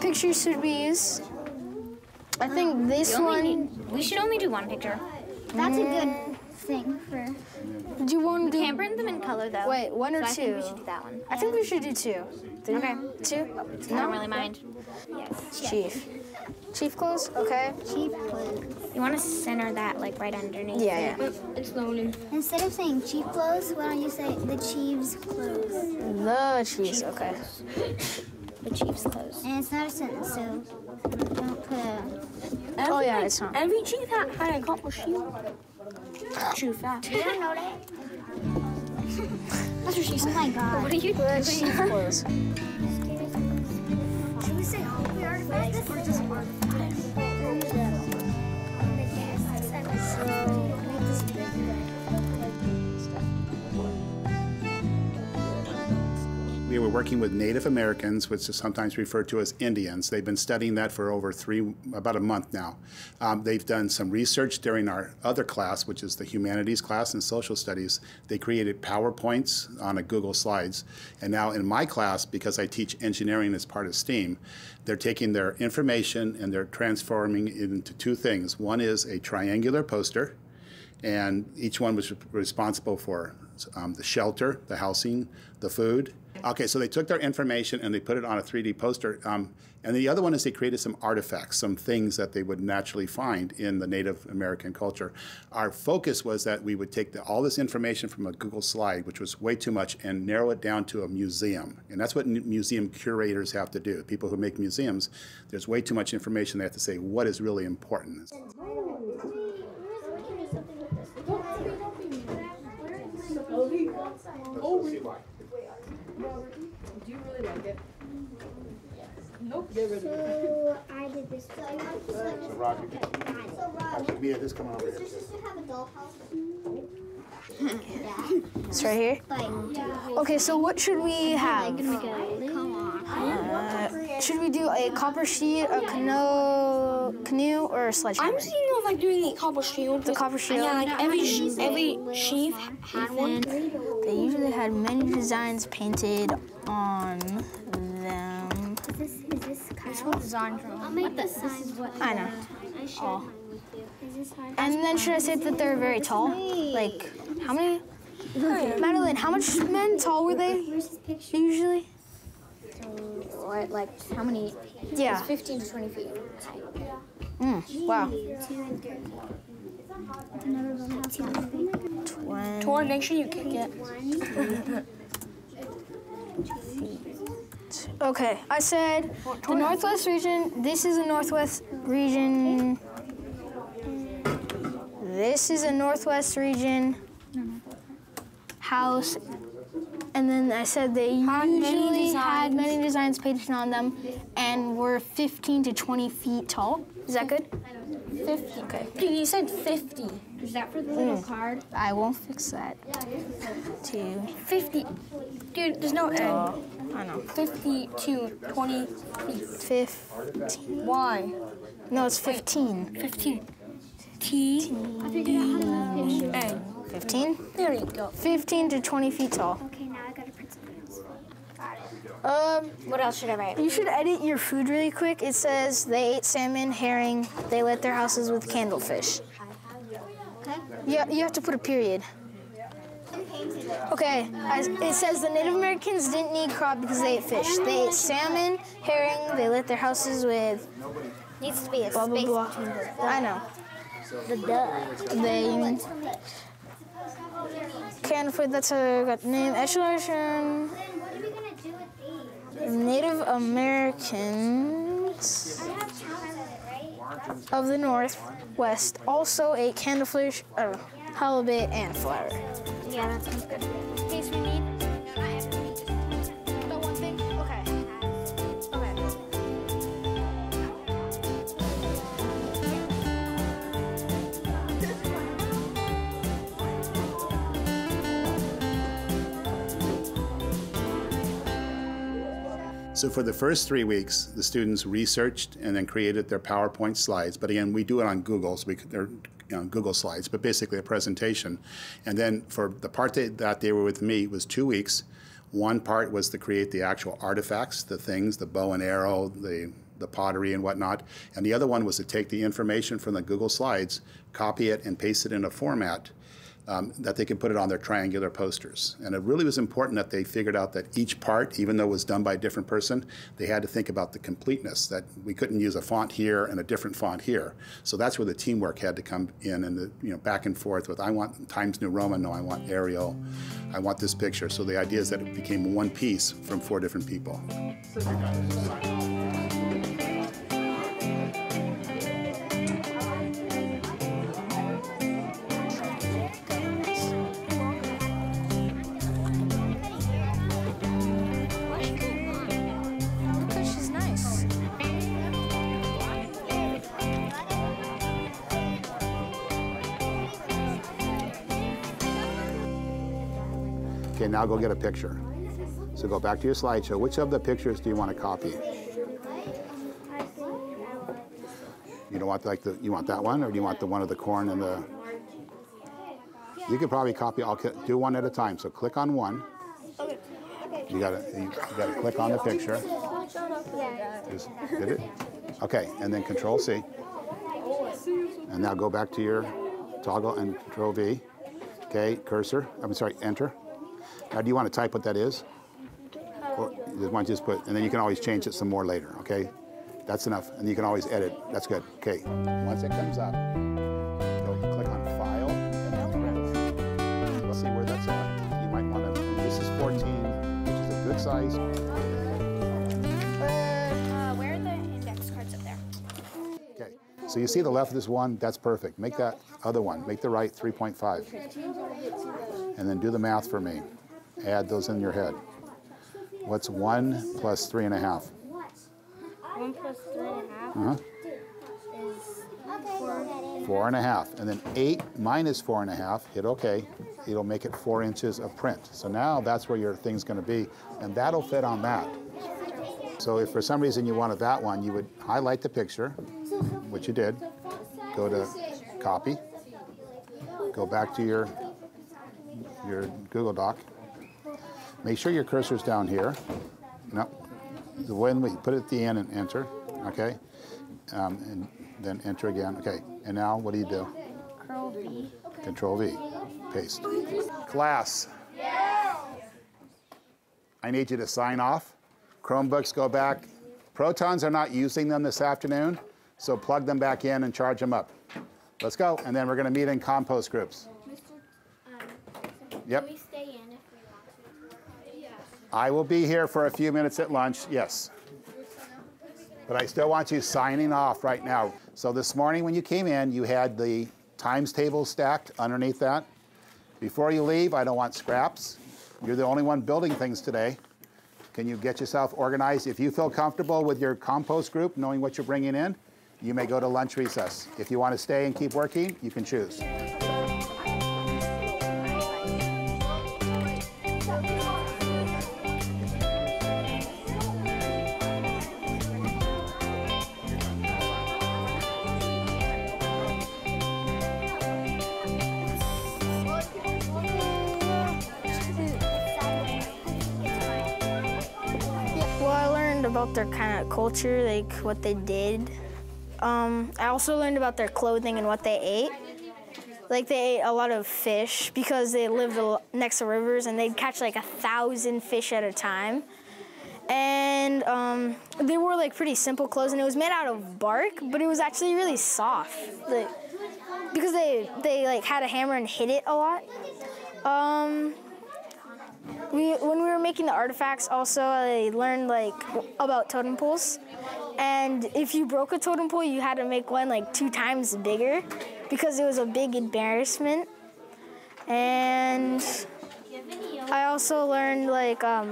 pictures should we use? I think this one. We should only do one picture. That's a good thing for. Do you want to do? Can't print them in color though. Wait, one or so two? I think we should do that one. I think we should do two. Okay. Two? I don't really mind. Chief. Chief clothes? Okay. Cheap clothes. You want to center that like right underneath. Yeah. It's loading. Instead of saying cheap clothes, why don't you say the Chiefs clothes? The Chiefs, okay. The Chiefs clothes. And it's not a sentence, so don't put a. Oh yeah, it's not. Every chief had a couple shield. True fact. You don't know that? That's what she said. Oh my god. What are you doing? Chief clothes. Should we say holy artifacts or just artifacts? We were working with Native Americans, which is sometimes referred to as Indians. They've been studying that for about a month now. They've done some research during our other class, which is the humanities class and social studies. They created PowerPoints on a Google Slides. And now in my class, because I teach engineering as part of STEAM, they're taking their information and they're transforming it into two things. One is a triangular poster, and each one was responsible for the shelter, the housing, the food. Okay, so they took their information and they put it on a 3D poster. And the other one is they created some artifacts, some things that they would naturally find in the Native American culture. Our focus was that we would take all this information from a Google slide, which was way too much, and narrow it down to a museum. And that's what museum curators have to do. People who make museums, there's way too much information. They have to say what is really important. Do you really like it? Nope. So I did this. So I want to So Roger, Mia, just come on over here. just to have a dollhouse. It's right here. Okay, so what should we have? Come on. Should we do a copper sheet, a canoe, or a sledgehammer? I'm thinking of like doing the copper shield. The copper shield. Yeah, like every chief had one. They usually had many designs painted on them. Is this Kyle? Design drawing. I'll make the size what I know. I should. Oh. Is this hard? And then should I say that they're very tall? Like, how many? Madeline, how much men tall were they Where's his picture? usually? What, like how many? Yeah. 15 to 20 feet. Wow. 2 and 3. Another one have 2 and 3. Tor, make sure you kick it. 1. Okay, I said the Northwest region. This is a Northwest region. This is a Northwest region house. And then I said they usually had many designs painted on them and were 15 to 20 feet tall. Is that good? 50. Okay. Dude, you said 50. Is that for the little card? I won't fix that. 50. Dude, there's no end. I know. 50 to 20 feet. 15. Why? No, it's 15. 15. T. I figured out how to make a picture. N. 15? There you go. 15 to 20 feet tall. Okay, now I gotta print something else. What else should I write? You should edit your food really quick. It says they ate salmon, herring, they lit their houses with candlefish. Okay. Yeah, you have to put a period. Okay, it says the Native Americans didn't need crop because they ate fish. They ate salmon, herring, they lit their houses with Needs to be a blah, blah, space blah. between the I know. They candlefish, that's a got the name. Exploration. What are we gonna do with these? Native Americans I have chocolate, right? of the Northwest also ate candlefish, halibut, and flour. Yeah, that sounds good. In case we need. The one thing? Okay. So for the first 3 weeks, the students researched and then created their PowerPoint slides. But again, we do it on Google, so they're Google Slides, but basically a presentation. And then for the part that they were with me was 2 weeks. One part was to create the actual artifacts, the things, the bow and arrow, the the pottery and whatnot. And the other one was to take the information from the Google Slides, copy it, and paste it in a format that they could put it on their triangular posters. And it really was important that they figured out that each part, even though it was done by a different person, they had to think about the completeness, that we couldn't use a font here and a different font here. So that's where the teamwork had to come in, and the back and forth with, I want Times New Roman, no, I want Arial, I want this picture. So the idea is that it became one piece from 4 different people. Okay, now go get a picture. So go back to your slideshow. Which of the pictures do you want to copy? You don't want you want that one, or do you want the one of the corn and the? You could probably copy. I'll do one at a time. So click on one. You gotta click on the picture. Just did it? Okay, and then Control C. And now go back to your toggle and Control V. Okay, cursor. I'm sorry, enter. Now, do you want to type what that is? Or you just want to just put, and then you can always change it some more later, okay? That's enough, and you can always edit. That's good, okay. Once it comes up, go click on File, and then Print. Let's see where that's at. You might want to, this is 14, which is a good size. Where are the index cards up there? Okay, so you see the left of this one, that's perfect. Make that other one, make the right 3.5. And then do the math for me. Add those in your head. What's 1 plus 3.5? 1 plus 3.5 is 4.5. And then 8 minus 4.5, hit OK. It'll make it 4 inches of print. So now that's where your thing's going to be, and that'll fit on that. So if for some reason you wanted that one, you would highlight the picture, which you did. Go to Copy. Go back to your Google Doc. Make sure your cursor's down here. No, the when we put it at the end and enter, okay? And then enter again, okay. And now what do you do? Control V. Control V, paste. Class, I need you to sign off. Chromebooks go back. Protons are not using them this afternoon, so plug them back in and charge them up. Let's go, and then we're gonna meet in compost groups. Yep. Can we stay in if we want to? Yeah. I will be here for a few minutes at lunch, yes. But I still want you signing off right now. So this morning when you came in, you had the times table stacked underneath that. Before you leave, I don't want scraps. You're the only one building things today. Can you get yourself organized? If you feel comfortable with your compost group, knowing what you're bringing in, you may go to lunch recess. If you want to stay and keep working, you can choose. About their kind of culture, like what they did. I also learned about their clothing and what they ate. Like they ate a lot of fish because they lived next to rivers, and they'd catch like 1,000 fish at a time. And they wore like pretty simple clothes, and it was made out of bark, but it was actually really soft. Like, because they like had a hammer and hit it a lot. When we were making the artifacts, also I learned like about totem poles, and if you broke a totem pole, you had to make one like 2 times bigger because it was a big embarrassment. And I also learned like a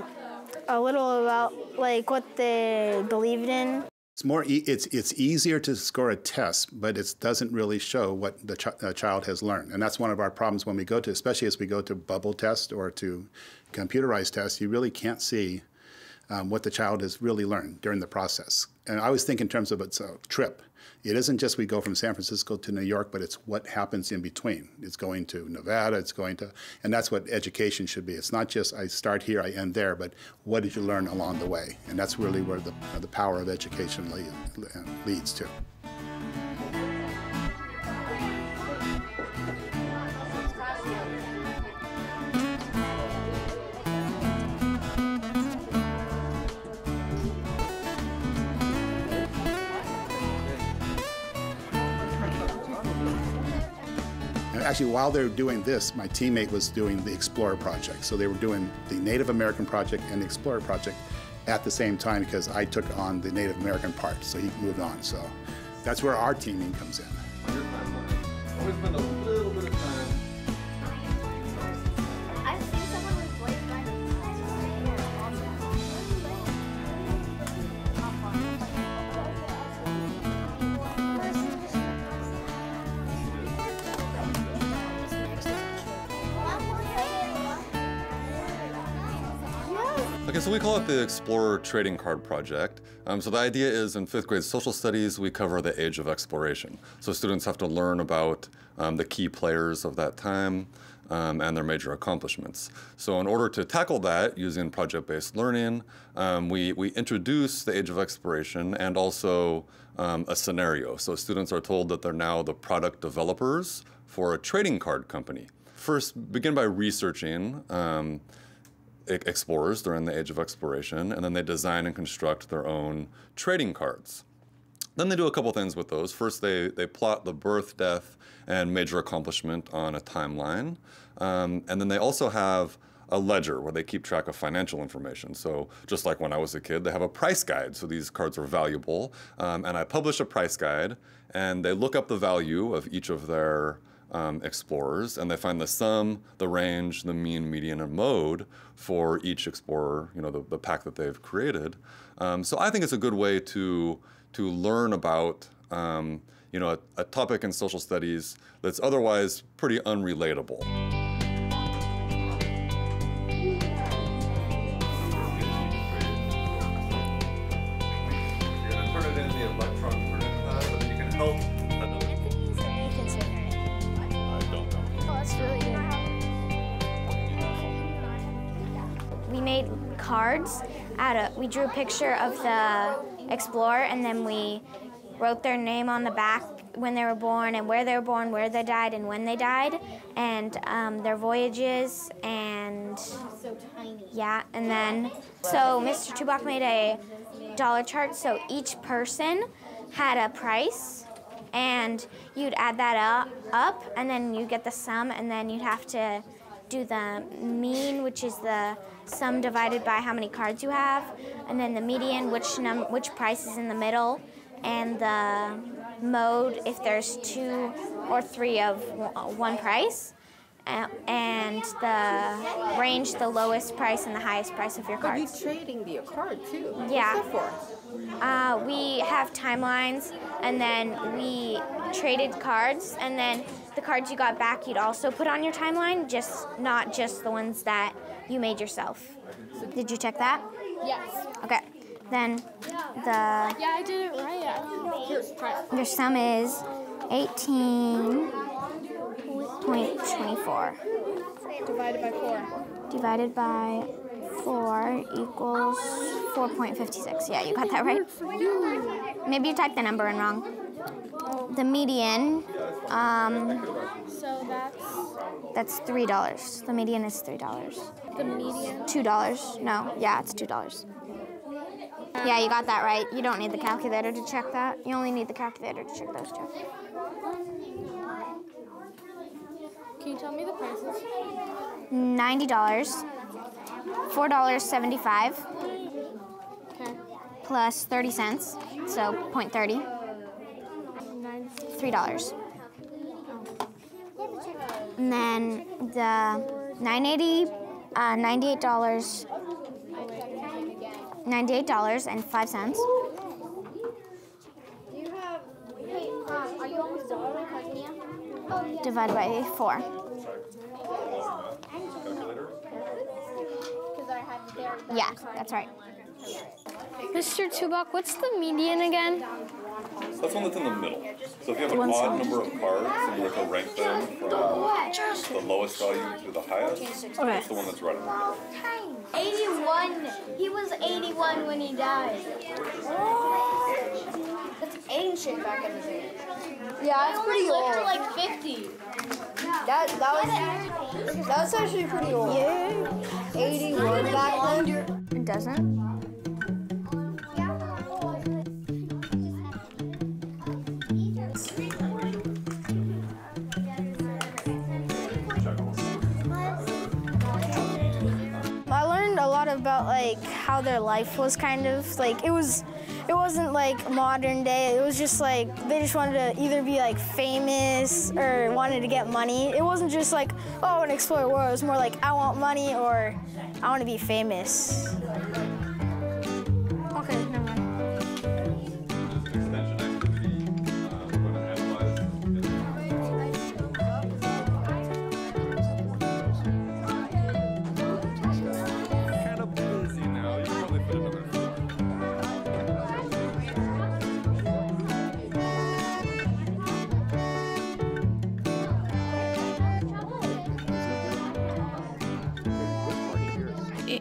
little about like what they believed in. It's easier to score a test, but it doesn't really show what the child has learned. And that's one of our problems when we go to, especially as we go to bubble test or to computerized tests, you really can't see what the child has really learned during the process. And I always think in terms of it's a trip. It isn't just we go from San Francisco to New York, but it's what happens in between. It's going to Nevada, it's going to, and that's what education should be. It's not just I start here, I end there, but what did you learn along the way? And that's really where the power of education leads to. Actually, while they were doing this, my teammate was doing the Explorer project. So they were doing the Native American project and the Explorer project at the same time because I took on the Native American part, so he moved on. So that's where our teaming comes in. On your timeline, always spend a little bit of time. I've seen someone with voice Okay, so we call it the Explorer Trading Card Project. So the idea is in 5th grade social studies, we cover the age of exploration. So students have to learn about the key players of that time and their major accomplishments. So in order to tackle that using project-based learning, we introduce the age of exploration and also a scenario. So students are told that they're now the product developers for a trading card company. First, begin by researching explorers during the age of exploration, and then they design and construct their own trading cards. Then they do a couple things with those. First, they plot the birth, death, and major accomplishment on a timeline. And then they also have a ledger where they keep track of financial information. So just like when I was a kid, they have a price guide. So these cards are valuable. And I publish a price guide, and they look up the value of each of their explorers, and they find the sum, the range, the mean, median, and mode for each explorer, you know, the pack that they've created. So I think it's a good way to learn about, you know, a topic in social studies that's otherwise pretty unrelatable. You're gonna turn it in the electron printing pad so that you can help. We made cards we drew a picture of the explorer, and then we wrote their name on the back when they were born and where they were born, where they died, and when they died, and their voyages, and so tiny. yeah, and then so Mr. Tubak made a dollar chart, so each person had a price, and you'd add that up, and then you get the sum, and then you'd have to do the mean, which is the sum divided by how many cards you have, and then the median, which price is in the middle, and the mode if there's 2 or 3 of one price, and the range, the lowest price and the highest price of your cards. But you're trading the card too. Yeah. What's that for? We have timelines, and then we traded cards, and then the cards you got back you'd also put on your timeline, not just the ones that you made yourself. Did you check that? Yes. Okay. Then Yeah, I did it right. Here's try. your sum is 18.24. Divided by 4. Divided by 4 equals 4.56. Yeah, you got that right. Maybe you typed the number in wrong. The median, So that's $3. The median is $3. the median. $2. No, yeah, it's $2. Yeah, you got that right. You don't need the calculator to check that. You only need the calculator to check those two. Can you tell me the prices? $90, $4.75, Okay. plus 30 cents, so 0.30, $3. And then the $98.05. Do you have? Hey, are you almost done with my cards, Mia? Oh, yeah. Divided by 4. Because I had there. Yeah, that's right. Mr. Tubak, what's the median again? That's one that's in the middle. So if you have an odd number of cards and you were to rank them from the lowest value to the highest, that's the one that's right in the middle. 81. He was 81 when he died. That's ancient back in the day. Yeah, that's pretty old. For like 50. That was actually pretty old. Yeah. 81 back then. It doesn't. About like how their life was kind of like it wasn't like modern day. It was just like they just wanted to either be like famous or wanted to get money. It wasn't just like, oh, I want to explore the world. It was more like I want money or I want to be famous. Okay, never mind.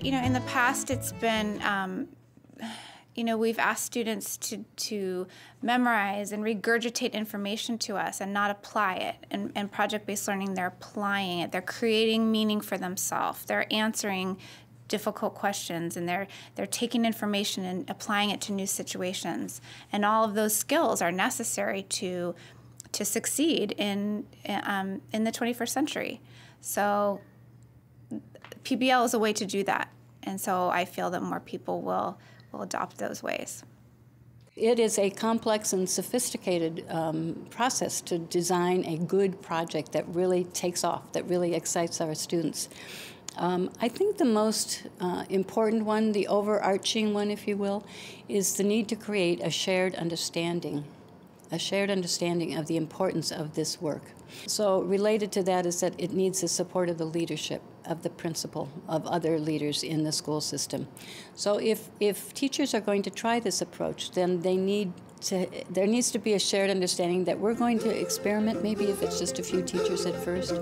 You know, in the past, it's been, you know, we've asked students to memorize and regurgitate information to us and not apply it. And project-based learning, they're applying it. They're creating meaning for themselves. They're answering difficult questions, and they're taking information and applying it to new situations. And all of those skills are necessary to succeed in the 21st century. So PBL is a way to do that, and so I feel that more people will adopt those ways. It is a complex and sophisticated process to design a good project that really takes off, that really excites our students. I think the most important one, the overarching one, if you will, is the need to create a shared understanding of the importance of this work. So related to that is that it needs the support of the leadership, of the principal, of other leaders in the school system. So if teachers are going to try this approach, then there needs to be a shared understanding that we're going to experiment, maybe if it's just a few teachers at first.